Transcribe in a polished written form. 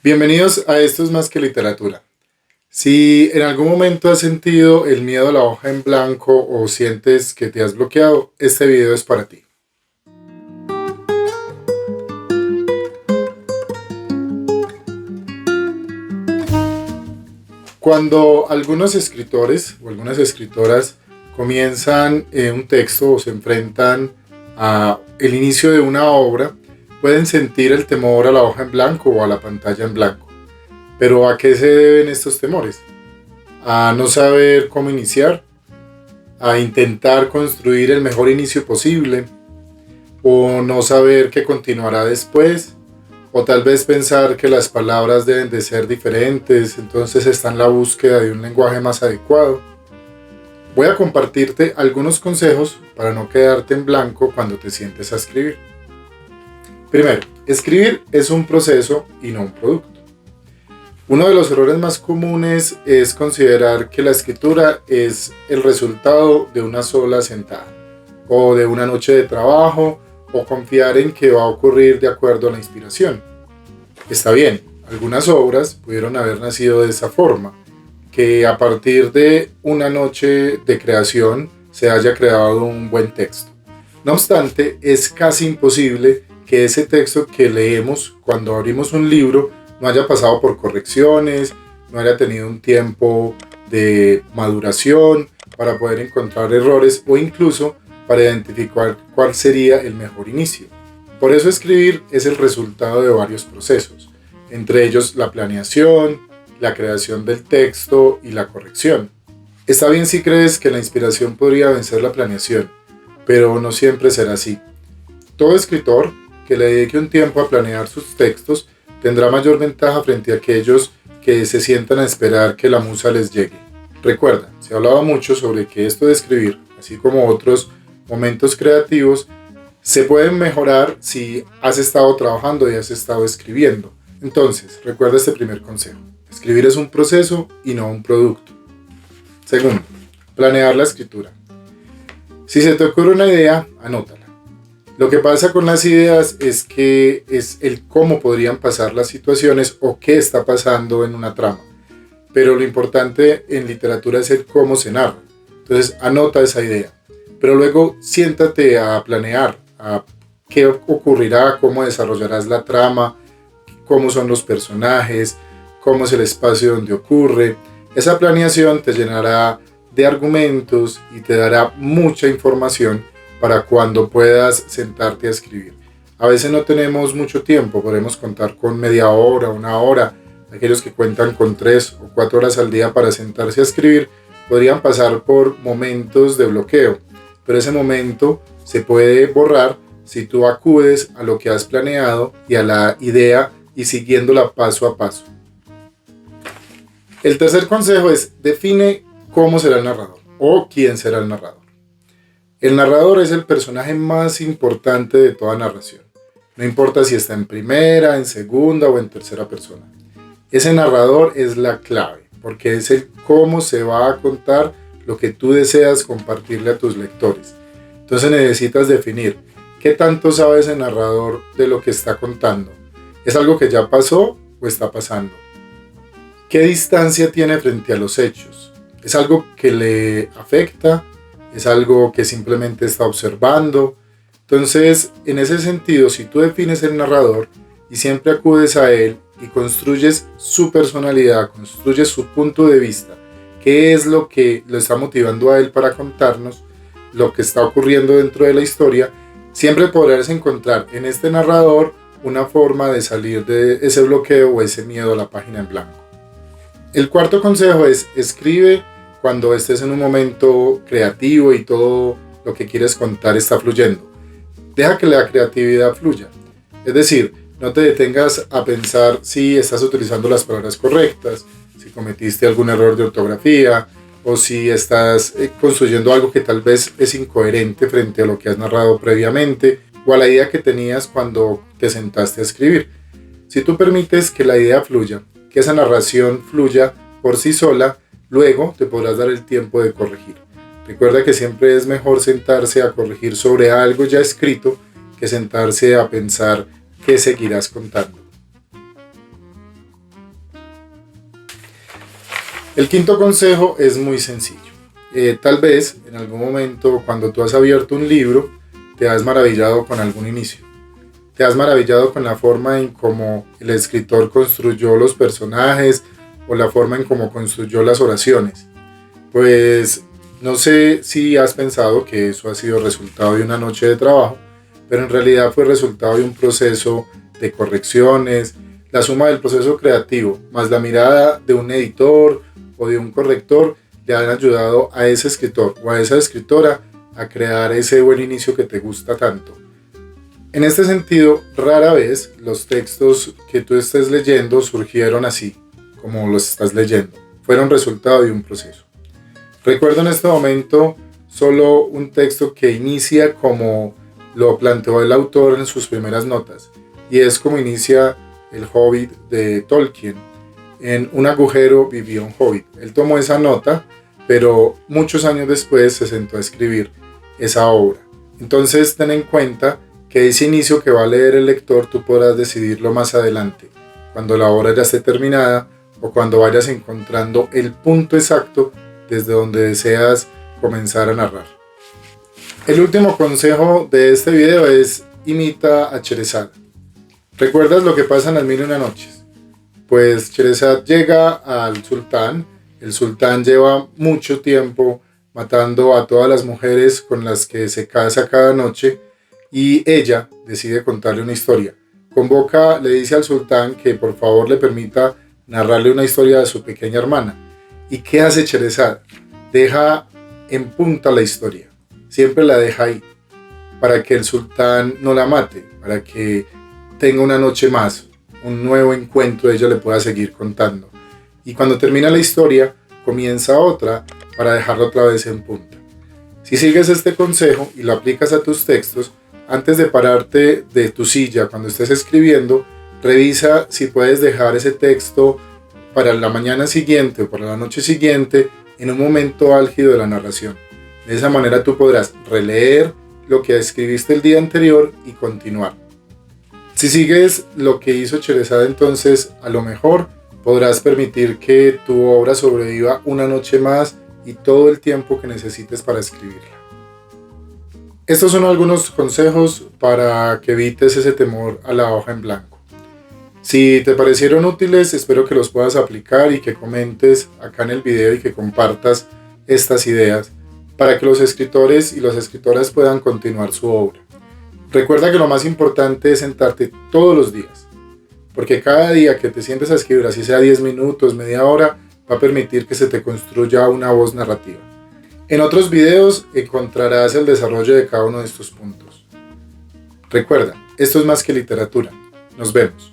Bienvenidos a Esto es más que literatura. Si en algún momento has sentido el miedo a la hoja en blanco o sientes que te has bloqueado, este video es para ti. Cuando algunos escritores o algunas escritoras comienzan un texto o se enfrentan a el inicio de una obra, pueden sentir el temor a la hoja en blanco o a la pantalla en blanco. Pero ¿a qué se deben estos temores? A no saber cómo iniciar, a intentar construir el mejor inicio posible, o no saber qué continuará después, o tal vez pensar que las palabras deben de ser diferentes, entonces está en la búsqueda de un lenguaje más adecuado. Voy a compartirte algunos consejos para no quedarte en blanco cuando te sientes a escribir. Primero, escribir es un proceso y no un producto. Uno de los errores más comunes es considerar que la escritura es el resultado de una sola sentada, o de una noche de trabajo, o confiar en que va a ocurrir de acuerdo a la inspiración. Está bien, algunas obras pudieron haber nacido de esa forma, que a partir de una noche de creación se haya creado un buen texto. No obstante, es casi imposible que ese texto que leemos cuando abrimos un libro no haya pasado por correcciones, no haya tenido un tiempo de maduración para poder encontrar errores o incluso para identificar cuál sería el mejor inicio. Por eso escribir es el resultado de varios procesos, entre ellos la planeación, la creación del texto y la corrección. Está bien si crees que la inspiración podría vencer la planeación, pero no siempre será así. Todo escritor que le dedique un tiempo a planear sus textos tendrá mayor ventaja frente a aquellos que se sientan a esperar que la musa les llegue. Recuerda, se ha hablado mucho sobre que esto de escribir, así como otros momentos creativos, se pueden mejorar si has estado trabajando y has estado escribiendo. Entonces, recuerda este primer consejo. Escribir es un proceso y no un producto. Segundo, planear la escritura. Si se te ocurre una idea, anótala. Lo que pasa con las ideas es que es el cómo podrían pasar las situaciones o qué está pasando en una trama. Pero lo importante en literatura es el cómo se narra. Entonces anota esa idea. Pero luego siéntate a planear a qué ocurrirá, cómo desarrollarás la trama, cómo son los personajes, cómo es el espacio donde ocurre. Esa planeación te llenará de argumentos y te dará mucha información para cuando puedas sentarte a escribir. A veces no tenemos mucho tiempo, podemos contar con media hora, una hora. Aquellos que cuentan con 3 o 4 horas al día para sentarse a escribir podrían pasar por momentos de bloqueo, pero ese momento se puede borrar si tú acudes a lo que has planeado y a la idea y siguiéndola paso a paso. El tercer consejo es define cómo será el narrador o quién será el narrador. El narrador es el personaje más importante de toda narración. No importa si está en primera, en segunda o en tercera persona. Ese narrador es la clave, porque es el cómo se va a contar lo que tú deseas compartirle a tus lectores. Entonces necesitas definir qué tanto sabe ese narrador de lo que está contando. ¿Es algo que ya pasó o está pasando? ¿Qué distancia tiene frente a los hechos? ¿Es algo que le afecta? ¿Es algo que simplemente está observando? Entonces, en ese sentido, si tú defines el narrador y siempre acudes a él y construyes su personalidad, construyes su punto de vista, qué es lo que lo está motivando a él para contarnos lo que está ocurriendo dentro de la historia, siempre podrás encontrar en este narrador una forma de salir de ese bloqueo o ese miedo a la página en blanco. El cuarto consejo es escribe cuando estés en un momento creativo y todo lo que quieres contar está fluyendo. Deja que la creatividad fluya. Es decir, no te detengas a pensar si estás utilizando las palabras correctas, si cometiste algún error de ortografía o si estás construyendo algo que tal vez es incoherente frente a lo que has narrado previamente o a la idea que tenías cuando te sentaste a escribir. Si tú permites que la idea fluya, que esa narración fluya por sí sola, luego te podrás dar el tiempo de corregir. Recuerda que siempre es mejor sentarse a corregir sobre algo ya escrito que sentarse a pensar qué seguirás contando. El quinto consejo es muy sencillo. Tal vez en algún momento cuando tú has abierto un libro te has maravillado con algún inicio. Te has maravillado con la forma en cómo el escritor construyó los personajes o la forma en cómo construyó las oraciones. Pues no sé si has pensado que eso ha sido resultado de una noche de trabajo, pero en realidad fue resultado de un proceso de correcciones, la suma del proceso creativo, más la mirada de un editor o de un corrector, le han ayudado a ese escritor o a esa escritora a crear ese buen inicio que te gusta tanto. En este sentido, rara vez los textos que tú estés leyendo surgieron así, como los estás leyendo. Fueron resultado de un proceso. Recuerdo en este momento solo un texto que inicia como lo planteó el autor en sus primeras notas, y es como inicia El Hobbit de Tolkien. En un agujero vivió un hobbit. Él tomó esa nota, pero muchos años después se sentó a escribir esa obra. Entonces ten en cuenta que ese inicio que va a leer el lector tú podrás decidirlo más adelante, cuando la obra ya esté terminada o cuando vayas encontrando el punto exacto desde donde deseas comenzar a narrar. El último consejo de este video es: imita a Sherezad. ¿Recuerdas lo que pasa en las 1001 noches? Pues Sherezad llega al sultán. El sultán lleva mucho tiempo matando a todas las mujeres con las que se casa cada noche, y ella decide contarle una historia. Le dice al sultán que por favor le permita narrarle una historia de su pequeña hermana. ¿Y qué hace Sherezad? Deja en punta la historia. Siempre la deja ahí, para que el sultán no la mate, para que tenga una noche más, un nuevo encuentro, ella le pueda seguir contando. Y cuando termina la historia, comienza otra para dejarla otra vez en punta. Si sigues este consejo y lo aplicas a tus textos, antes de pararte de tu silla cuando estés escribiendo, revisa si puedes dejar ese texto para la mañana siguiente o para la noche siguiente en un momento álgido de la narración. De esa manera tú podrás releer lo que escribiste el día anterior y continuar. Si sigues lo que hizo Sherezad, entonces a lo mejor podrás permitir que tu obra sobreviva una noche más y todo el tiempo que necesites para escribirla. Estos son algunos consejos para que evites ese temor a la hoja en blanco. Si te parecieron útiles, espero que los puedas aplicar y que comentes acá en el video y que compartas estas ideas para que los escritores y las escritoras puedan continuar su obra. Recuerda que lo más importante es sentarte todos los días, porque cada día que te sientes a escribir, así sea 10 minutos, media hora, va a permitir que se te construya una voz narrativa. En otros videos encontrarás el desarrollo de cada uno de estos puntos. Recuerda, esto es más que literatura. Nos vemos.